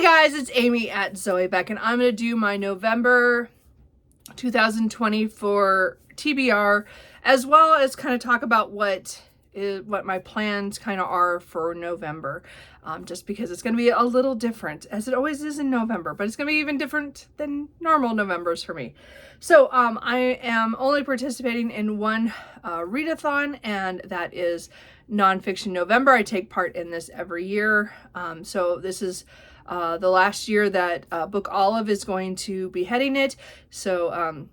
guys, it's Amy at Zoe Beck, and I'm going to do my November 2024 TBR, as well as kind of talk about what my plans kind of are for November, just because it's going to be a little different, as it always is in November, but it's going to be even different than normal Novembers for me. So I am only participating in one readathon, and that is Nonfiction November. I take part in this every year. So this is the last year that Book Olive is going to be heading it. So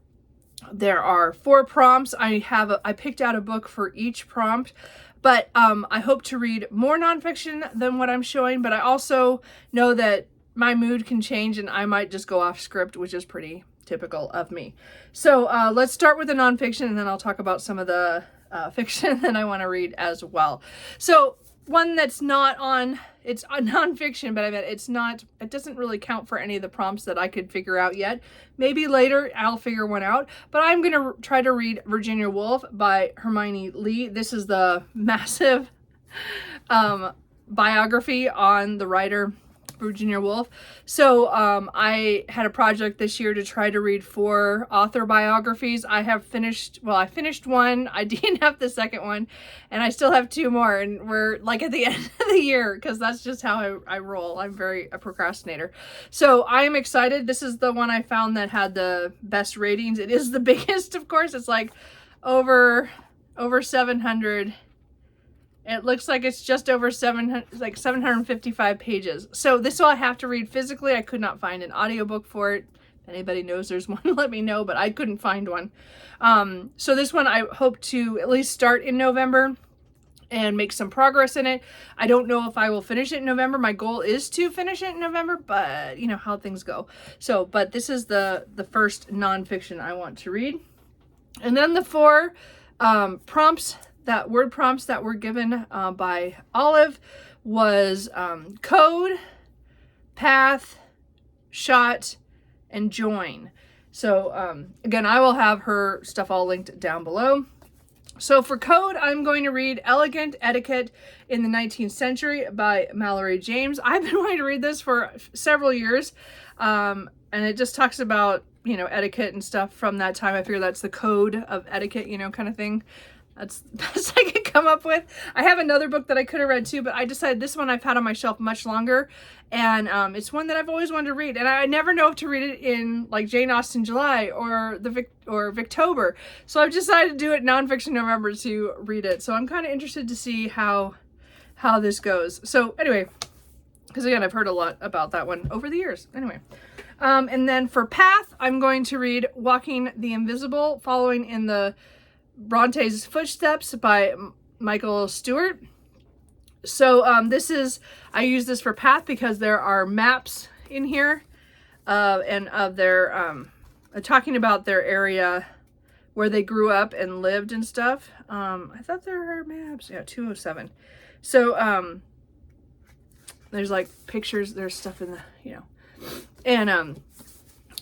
there are 4 prompts. I picked out a book for each prompt, but I hope to read more nonfiction than what I'm showing, but I also know that my mood can change and I might just go off script, which is pretty typical of me. So let's start with the nonfiction, and then I'll talk about some of the fiction that I want to read as well. So one that's not on, it's a nonfiction, but I bet it doesn't really count for any of the prompts that I could figure out yet. Maybe later I'll figure one out, but I'm going to try to read Virginia Woolf by Hermione Lee. This is the massive biography on the writer Virginia Woolf. So I had a project this year to try to read 4 author biographies. I finished one, I DNF'd the second one, and I still have 2 more, and we're like at the end of the year, because that's just how I roll. I'm a procrastinator. So I am excited. This is the one I found that had the best ratings. It is the biggest, of course. It's like over 700. It looks like it's just over 755 pages. So this will I have to read physically. I could not find an audiobook for it. If anybody knows there's one, let me know, but I couldn't find one. So this one I hope to at least start in November and make some progress in it. I don't know if I will finish it in November. My goal is to finish it in November, but you know how things go. So, but this is the first nonfiction I want to read. And then the 4 word prompts that were given by Olive was code, path, shot, and join. So again, I will have her stuff all linked down below. So for code, I'm going to read Elegant Etiquette in the 19th Century by Mallory James. I've been wanting to read this for several years, and it just talks about, you know, etiquette and stuff from that time. I figure that's the code of etiquette, you know, kind of thing. That's the best I could come up with. I have another book that I could have read too, but I decided this one I've had on my shelf much longer, and it's one that I've always wanted to read, and I never know if to read it in like Jane Austen July or Victober. So I've decided to do it Nonfiction November to read it. So I'm kind of interested to see how this goes. So anyway, because again, I've heard a lot about that one over the years. Anyway, and then for path, I'm going to read Walking the Invisible, following in the Bronte's footsteps by Michael Stewart. So I use this for path because there are maps in here and of their talking about their area where they grew up and lived and stuff. I thought there were maps. Yeah, 207. So there's like pictures, there's stuff in the, you know, and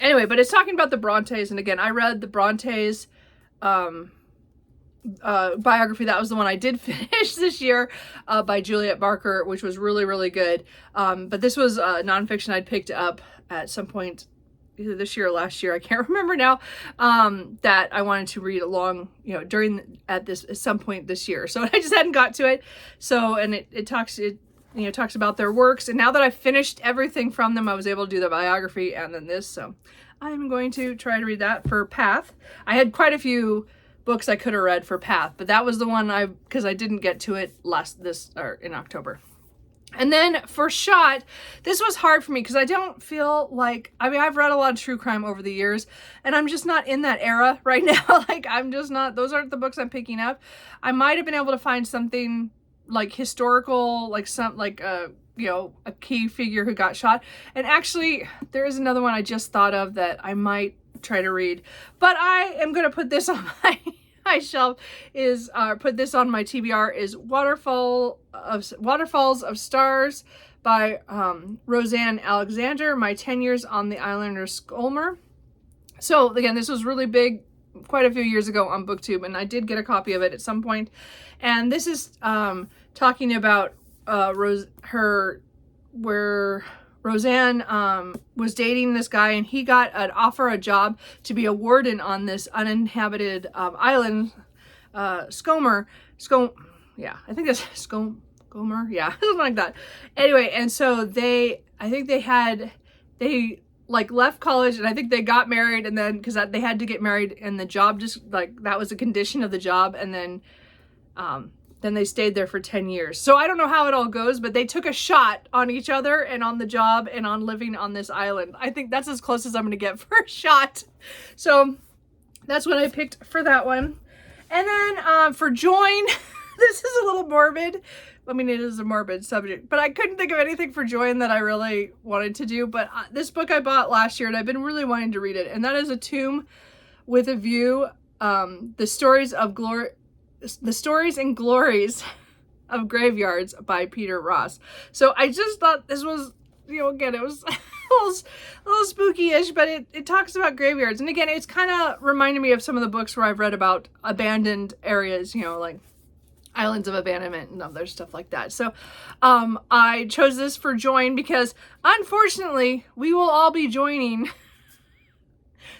anyway, but it's talking about the Brontes, and again, I read the Brontes biography. That was the one I did finish this year by Juliet Barker, which was really, really good. But this was nonfiction I'd picked up at some point either this year or last year, I can't remember now, that I wanted to read along, you know, at some point this year. So I just hadn't got to it. So, and it talks about their works, and now that I've finished everything from them, I was able to do the biography and then this. So I'm going to try to read that for path. I had quite a few books I could have read for path, but that was the one because I didn't get to it in October. And then for shot, this was hard for me because I don't feel like, I mean, I've read a lot of true crime over the years, and I'm just not in that era right now. Like, I'm just not, those aren't the books I'm picking up. I might have been able to find something like historical, like you know, a key figure who got shot. And actually, there is another one I just thought of that I might try to read, but I am going to put this on my shelf, put this on my TBR, is Waterfalls of Stars by Roseanne Alexander, My 10 Years on the Island of Skolmer. So again, this was really big quite a few years ago on BookTube, and I did get a copy of it at some point. And this is talking about Roseanne Roseanne was dating this guy, and he got an offer, a job to be a warden on this uninhabited island, yeah, I think it's Gomer, yeah, something like that. Anyway, and so they like left college, and I think they got married, and then because they had to get married, and the job just like that was a condition of the job, and then they stayed there for 10 years. So I don't know how it all goes, but they took a shot on each other and on the job and on living on this island. I think that's as close as I'm going to get for a shot. So that's what I picked for that one. And then for Join, this is a little morbid. I mean, it is a morbid subject, but I couldn't think of anything for Join that I really wanted to do. But this book I bought last year, and I've been really wanting to read it. And that is A Tomb with a View, The Stories and Glories of Graveyards by Peter Ross. So I just thought this was, again, it was a little spooky-ish, but it talks about graveyards. And again, it's kind of reminded me of some of the books where I've read about abandoned areas, like Islands of Abandonment and other stuff like that. So I chose this for Join because unfortunately we will all be joining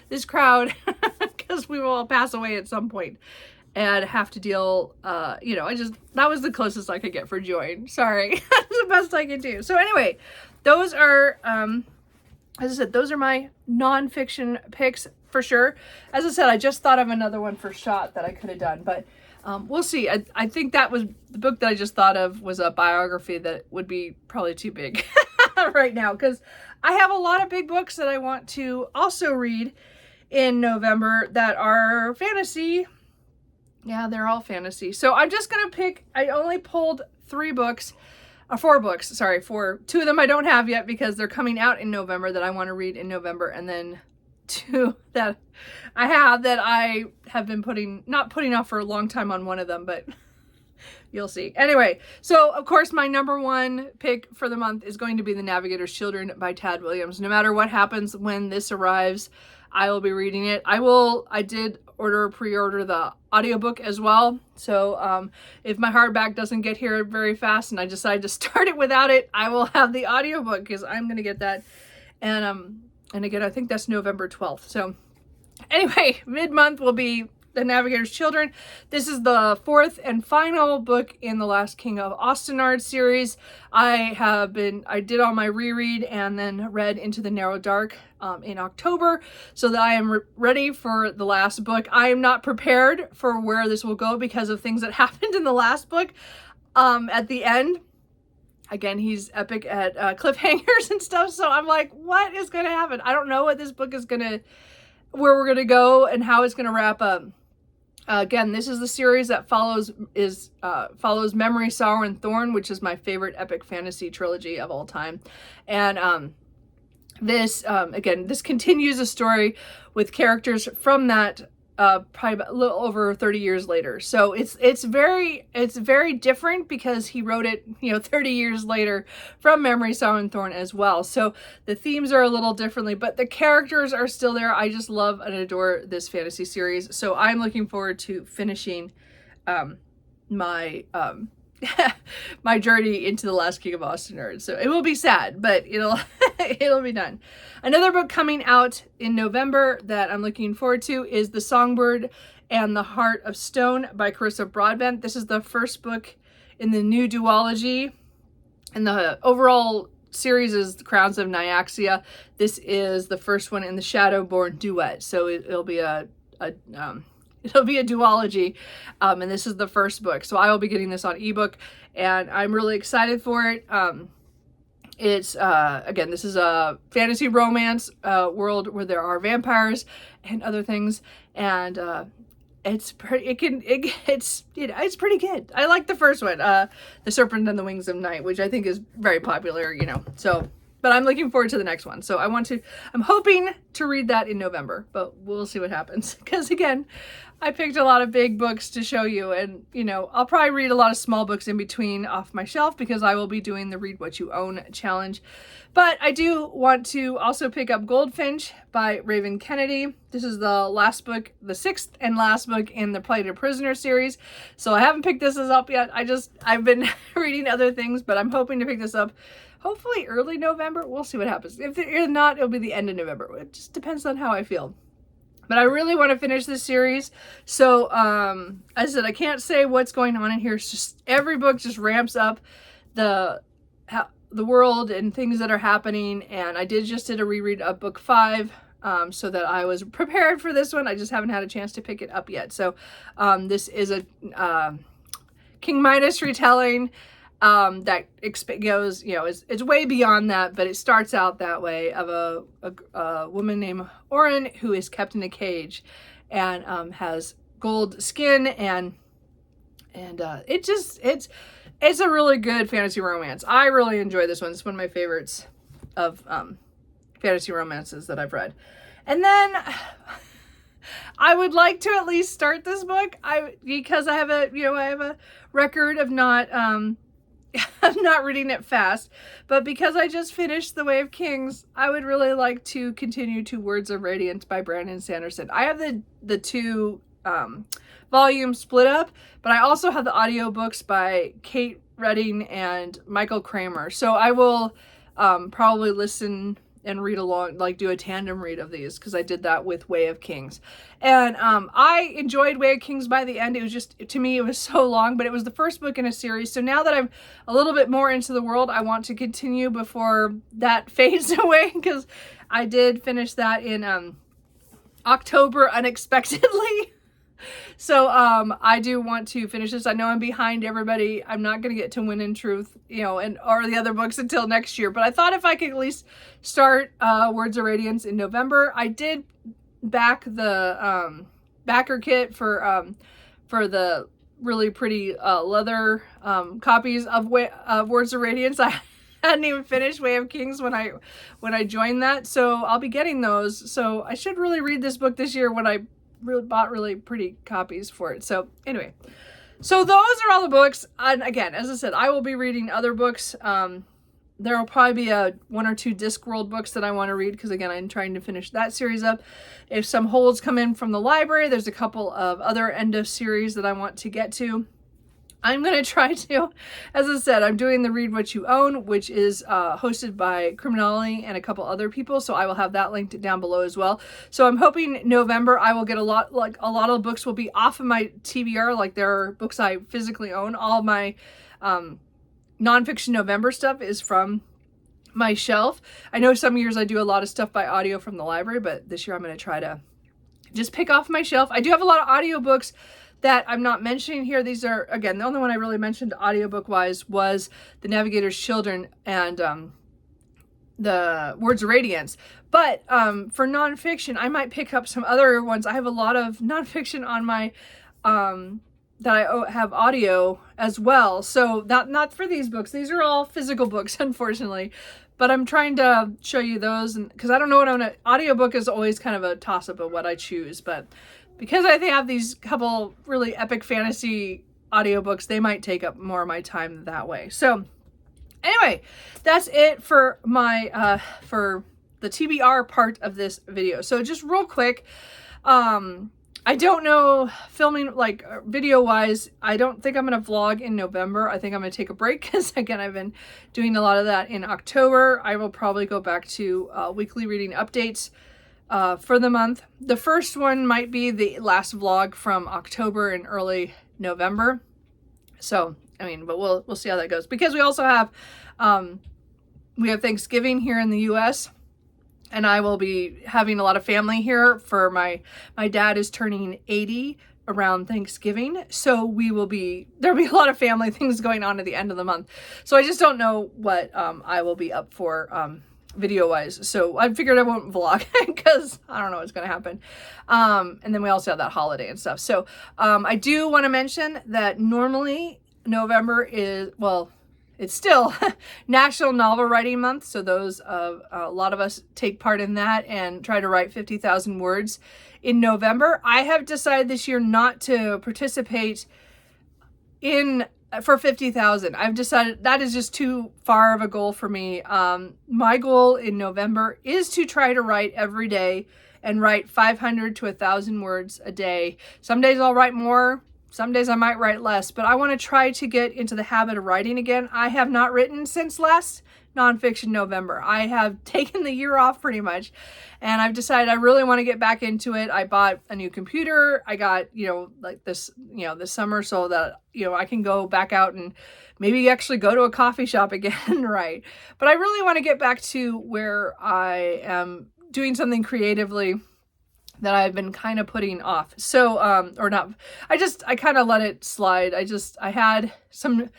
this crowd because we will all pass away at some point and have to deal, that was the closest I could get for Join. Sorry. That's the best I could do. So anyway, those are, as I said, those are my nonfiction picks for sure. As I said, I just thought of another one for Shot that I could have done, but we'll see. I think that was the book that I just thought of was a biography that would be probably too big right now, because I have a lot of big books that I want to also read in November that are fantasy. Yeah, they're all fantasy. So I'm just going to pick, I only pulled 4 books, sorry, 4. 2 of them I don't have yet because they're coming out in November that I want to read in November, and then 2 that I have been not putting off for a long time on one of them, but you'll see. Anyway, so of course my number 1 pick for the month is going to be The Navigator's Children by Tad Williams. No matter what happens when this arrives, I will be reading it. I did pre-order the audiobook as well. So if my hardback doesn't get here very fast and I decide to start it without it, I will have the audiobook because I'm going to get that. And again, I think that's November 12th. So anyway, mid-month will be The Navigator's Children. This is the 4th and final book in the Last King of Austenard series. I did all my reread and then read Into the Narrow Dark in October, so that I am ready for the last book. I am not prepared for where this will go because of things that happened in the last book at the end. Again, he's epic at cliffhangers and stuff, so I'm like, what is going to happen? I don't know what this book is where we're going to go and how it's going to wrap up. Again, this is the series that follows Memory, Sorrow, and Thorn, which is my favorite epic fantasy trilogy of all time. And this continues a story with characters from that probably a little over 30 years later. So it's very different because he wrote it 30 years later from Memory, Sorrow, and Thorn as well. So the themes are a little differently, but the characters are still there. I just love and adore this fantasy series. So I'm looking forward to finishing my my journey into the Last King of Austenard. So it will be sad, but it'll be done. Another book coming out in November that I'm looking forward to is The Songbird and the Heart of Stone by Carissa Broadbent. This is the first book in the new duology, and the overall series is The Crowns of Nyaxia. This is the first one in the Shadowborn duet, so it'll be a duology, and this is the first book. So I will be getting this on ebook, and I'm really excited for it. It's again, this is a fantasy romance world where there are vampires and other things, and it's pretty good. I like the first one, The Serpent and the Wings of Night, which I think is very popular, so. But I'm looking forward to the next one. So I'm hoping to read that in November, but we'll see what happens. Because again, I picked a lot of big books to show you, and I'll probably read a lot of small books in between off my shelf because I will be doing the Read What You Own challenge. But I do want to also pick up Goldfinch by Raven Kennedy. This is the last book, the 6th and last book in the Plighted Prisoner series. So I haven't picked this up yet. I've been reading other things, but I'm hoping to pick this up hopefully early November. We'll see what happens. If not, it'll be the end of November. It just depends on how I feel. But I really want to finish this series. So, as I said, I can't say what's going on in here. It's just every book just ramps up the world and things that are happening. And I just did a reread of book 5, so that I was prepared for this one. I just haven't had a chance to pick it up yet. So, this is a King Midas retelling. That goes, it's way beyond that, but it starts out that way of a woman named Oren who is kept in a cage and has gold skin and it's a really good fantasy romance. I really enjoy this one. It's one of my favorites of fantasy romances that I've read. And then I would like to at least start this book because I have a record of not I'm not reading it fast, but because I just finished The Way of Kings, I would really like to continue to Words of Radiance by Brandon Sanderson. I have the 2 volumes split up, but I also have the audiobooks by Kate Redding and Michael Kramer. So I will probably listen and read along, like do a tandem read of these, because I did that with Way of Kings. And I enjoyed Way of Kings by the end. It was just, to me, it was so long, but it was the first book in a series. So now that I'm a little bit more into the world, I want to continue before that fades away, because I did finish that in October unexpectedly. So I do want to finish this. I know I'm behind everybody. I'm not going to get to Win in Truth, or the other books until next year. But I thought if I could at least start Words of Radiance in November. I did back the backer kit for the really pretty leather copies of Words of Radiance. I hadn't even finished Way of Kings when I joined that. So I'll be getting those. So I should really read this book this year when I bought really pretty copies for it. So anyway, so those are all the books. And again, as I said, I will be reading other books. There will probably be 1 or 2 Discworld books that I want to read, because again, I'm trying to finish that series up. If some holds come in from the library, there's a couple of other end of series that I want to get to. I'm going to try to, as I said, I'm doing the Read What You Own, which is hosted by Criminali and a couple other people. So I will have that linked down below as well. So I'm hoping November I will get a lot of books will be off of my TBR. Like, there are books I physically own. All my Nonfiction November stuff is from my shelf. I know some years I do a lot of stuff by audio from the library, but this year I'm going to try to just pick off my shelf. I do have a lot of audiobooks that I'm not mentioning here. These are, again, the only one I really mentioned audiobook-wise was The Navigator's Children and the Words of Radiance. But for nonfiction, I might pick up some other ones. I have a lot of nonfiction on my, that I have audio as well. So not for these books. These are all physical books, unfortunately. But I'm trying to show you those, because I don't know what I'm going to, audiobook is always kind of a toss-up of what I choose, but because I have these couple really epic fantasy audiobooks, they might take up more of my time that way. So anyway, that's it for my for the TBR part of this video. So just real quick, I don't know, filming like video wise, I don't think I'm gonna vlog in November. I think I'm gonna take a break, because again, I've been doing a lot of that in October. I will probably go back to weekly reading updates for the month. The first one might be the last vlog from October and early November. So, I mean, but we'll see how that goes, because we also have, we have Thanksgiving here in the US, and I will be having a lot of family here for my dad is turning 80 around Thanksgiving. So there'll be a lot of family things going on at the end of the month. So I just don't know what, I will be up for, video wise. So I figured I won't vlog because I don't know what's going to happen. And then we also have that holiday and stuff. So I do want to mention that normally November is, well, it's still National Novel Writing Month. So those a lot of us take part in that and try to write 50,000 words in November. I have decided this year not to participate for 50,000. I've decided that is just too far of a goal for me. My goal in November is to try to write every day and write 500 to 1,000 words a day. Some days I'll write more, some days I might write less, but I want to try to get into the habit of writing again. I have not written since last Nonfiction November. I have taken the year off pretty much, and I've decided I really want to get back into it. I bought a new computer. I got, like this, this summer, so that, I can go back out and maybe actually go to a coffee shop again, right? But I really want to get back to where I am doing something creatively that I've been kind of putting off. So, or not, I kind of let it slide. I had some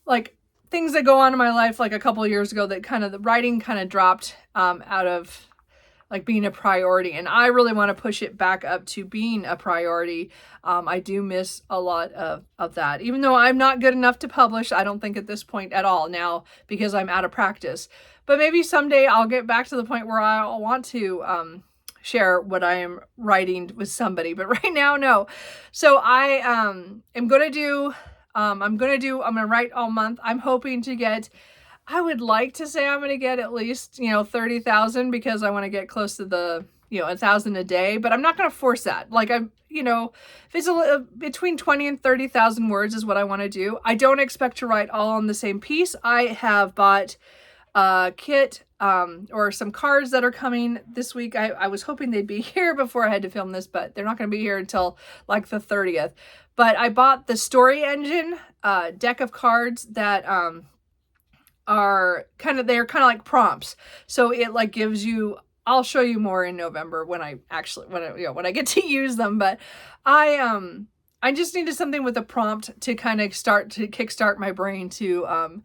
like things that go on in my life like a couple of years ago that the writing kind of dropped out of like being a priority. And I really want to push it back up to being a priority. I do miss a lot of that. Even though I'm not good enough to publish, I don't think at this point at all now, because I'm out of practice. But maybe someday I'll get back to the point where I'll want to share what I am writing with somebody. But right now, no. So I am going to I'm going to write all month. I'm hoping to get, I would like to say I'm going to get at least, 30,000, because I want to get close to the, 1,000 a day, but I'm not going to force that. Like if it's between 20 and 30,000 words is what I want to do. I don't expect to write all on the same piece. I have bought a kit, or some cards that are coming this week. I was hoping they'd be here before I had to film this, but they're not going to be here until like the 30th. But I bought the Story Engine deck of cards that they're kind of like prompts. So it like gives you, I'll show you more in November when I get to use them. But I just needed something with a prompt to kind of kickstart my brain to,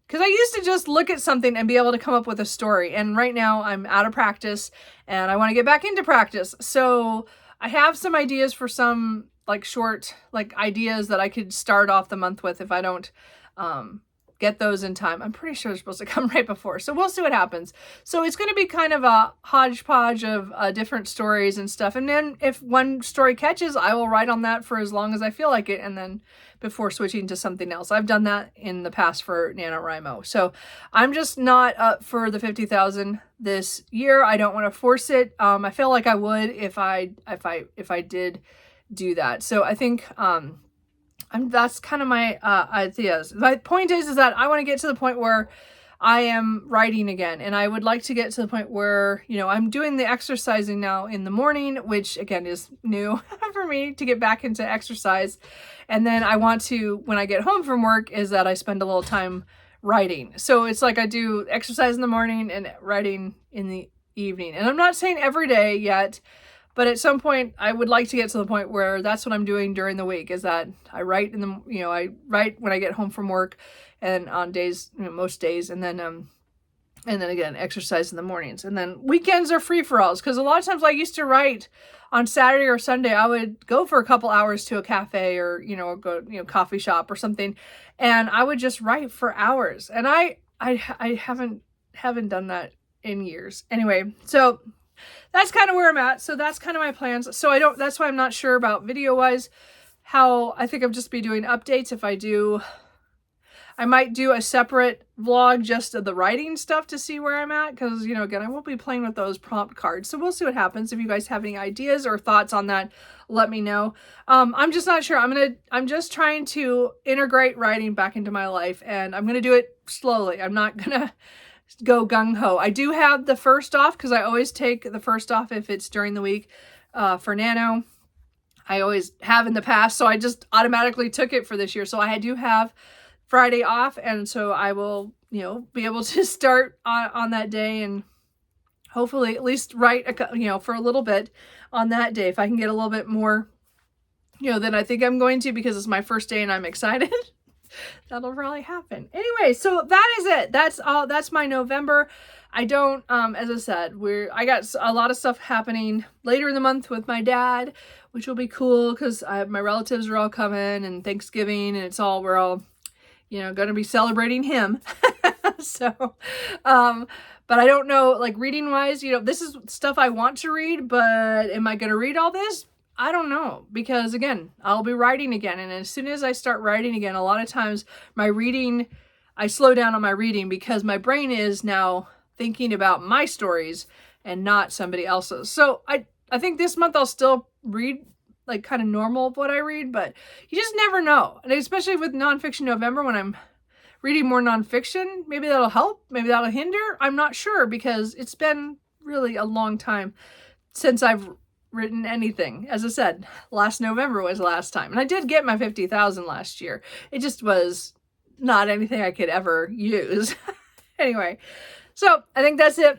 because I used to just look at something and be able to come up with a story. And right now I'm out of practice and I want to get back into practice. So I have some ideas for some like short ideas that I could start off the month with if I don't get those in time. I'm pretty sure they're supposed to come right before. So we'll see what happens. So it's going to be kind of a hodgepodge of different stories and stuff. And then if one story catches, I will write on that for as long as I feel like it. And then before switching to something else. I've done that in the past for NaNoWriMo. So I'm just not up for the 50,000 this year. I don't want to force it. I feel like I would if I did do that. So I think that's kind of my ideas. My point is that I want to get to the point where I am writing again, and I would like to get to the point where I'm doing the exercising now in the morning, which again is new for me to get back into exercise. And then I want to, when I get home from work, is that I spend a little time writing. So it's like I do exercise in the morning and writing in the evening. And I'm not saying every day yet, but at some point I would like to get to the point where that's what I'm doing during the week, is that I write I write when I get home from work and on days, most days, and then again, exercise in the mornings. And then weekends are free-for-alls, because a lot of times I used to write on Saturday or Sunday. I would go for a couple hours to a cafe or, go, coffee shop or something. And I would just write for hours. And I haven't done that in years. Anyway, so that's kind of where I'm at. So that's kind of my plans. So that's why I'm not sure about video-wise how I think I'll just be doing updates. If I do, I might do a separate vlog just of the writing stuff to see where I'm at. Because, again, I won't be playing with those prompt cards. So we'll see what happens. If you guys have any ideas or thoughts on that, let me know. I'm just not sure. I'm just trying to integrate writing back into my life. And I'm going to do it slowly. I'm not going to go gung-ho. I do have the first off, because I always take the first off if it's during the week for Nano. I always have in the past. So I just automatically took it for this year. So I do have Friday off, and so I will, be able to start on that day and hopefully at least write, for a little bit on that day. If I can get a little bit more, than I think I'm going to, because it's my first day and I'm excited. That'll probably happen. Anyway, so that is it. That's all. That's my November. I don't, as I said, I got a lot of stuff happening later in the month with my dad, which will be cool, because my relatives are all coming, and Thanksgiving, and we're all, going to be celebrating him. So, but I don't know, like reading wise, this is stuff I want to read, but am I going to read all this? I don't know, because again, I'll be writing again. And as soon as I start writing again, a lot of times I slow down on my reading, because my brain is now thinking about my stories and not somebody else's. So I think this month I'll still read like kind of normal of what I read, but you just never know. And especially with Nonfiction November, when I'm reading more nonfiction. Maybe that'll help. Maybe that'll hinder. I'm not sure, because it's been really a long time since I've written anything. As I said, last November was the last time. And I did get my 50,000 last year. It just was not anything I could ever use. Anyway, so I think that's it.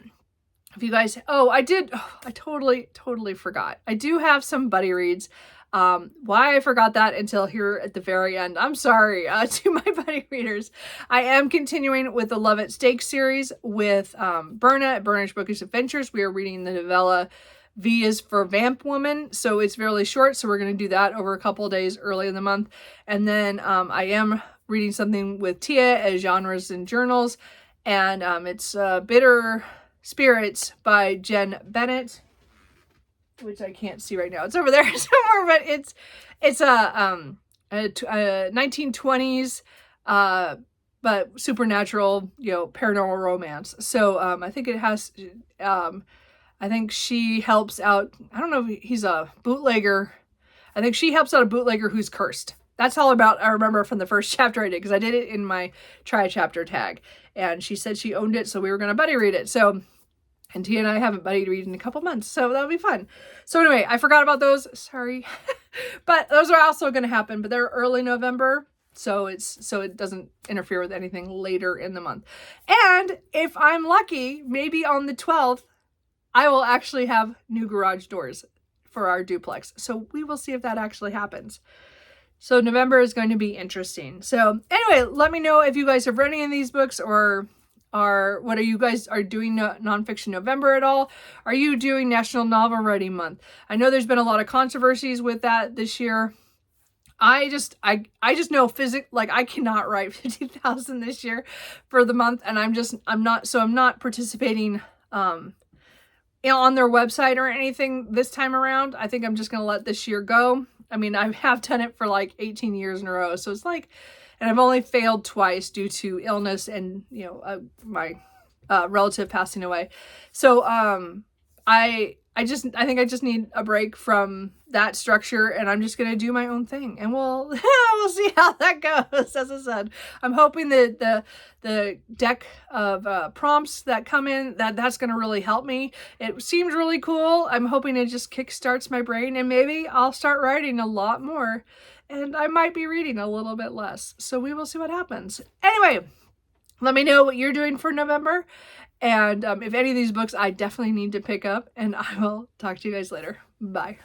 If you guys, I totally forgot. I do have some buddy reads. Why I forgot that until here at the very end. I'm sorry to my buddy readers. I am continuing with the Love at Stake series with Berna at Berna's Bookish Adventures. We are reading the novella V is for Vamp Woman. So it's really short. So we're going to do that over a couple of days early in the month. And then I am reading something with Tia as Genres and Journals. And it's Bitter Spirits by Jen Bennett, which I can't see right now. It's over there somewhere, but it's a 1920s but supernatural, paranormal romance. So I think it has I think she helps out, I don't know if he's a bootlegger. I think she helps out a bootlegger who's cursed. That's all about, I remember from the first chapter I did, because I did it in my try chapter tag. And she said she owned it, so we were going to buddy read it. So, and Tia and I haven't buddy read in a couple months, so that'll be fun. So anyway, I forgot about those. Sorry. But those are also going to happen, but they're early November. So it doesn't interfere with anything later in the month. And if I'm lucky, maybe on the 12th, I will actually have new garage doors for our duplex. So we will see if that actually happens. So November is going to be interesting. So anyway, let me know if you guys have read any of these books, or what are you guys are doing Nonfiction November at all? Are you doing National Novel Writing Month? I know there's been a lot of controversies with that this year. I just know I cannot write 50,000 this year for the month, and I'm not participating on their website or anything this time around. I think I'm just going to let this year go. I mean, I have done it for like 18 years in a row. So it's like, and I've only failed twice due to illness and, my relative passing away. So I think I just need a break from that structure, and I'm just going to do my own thing, and we'll see how that goes. As I said, I'm hoping that the deck of prompts that come in, that's going to really help me. It seems really cool. I'm hoping it just kickstarts my brain, and maybe I'll start writing a lot more, and I might be reading a little bit less. So we will see what happens. Anyway, let me know what you're doing for November. And if any of these books I definitely need to pick up, and I will talk to you guys later. Bye.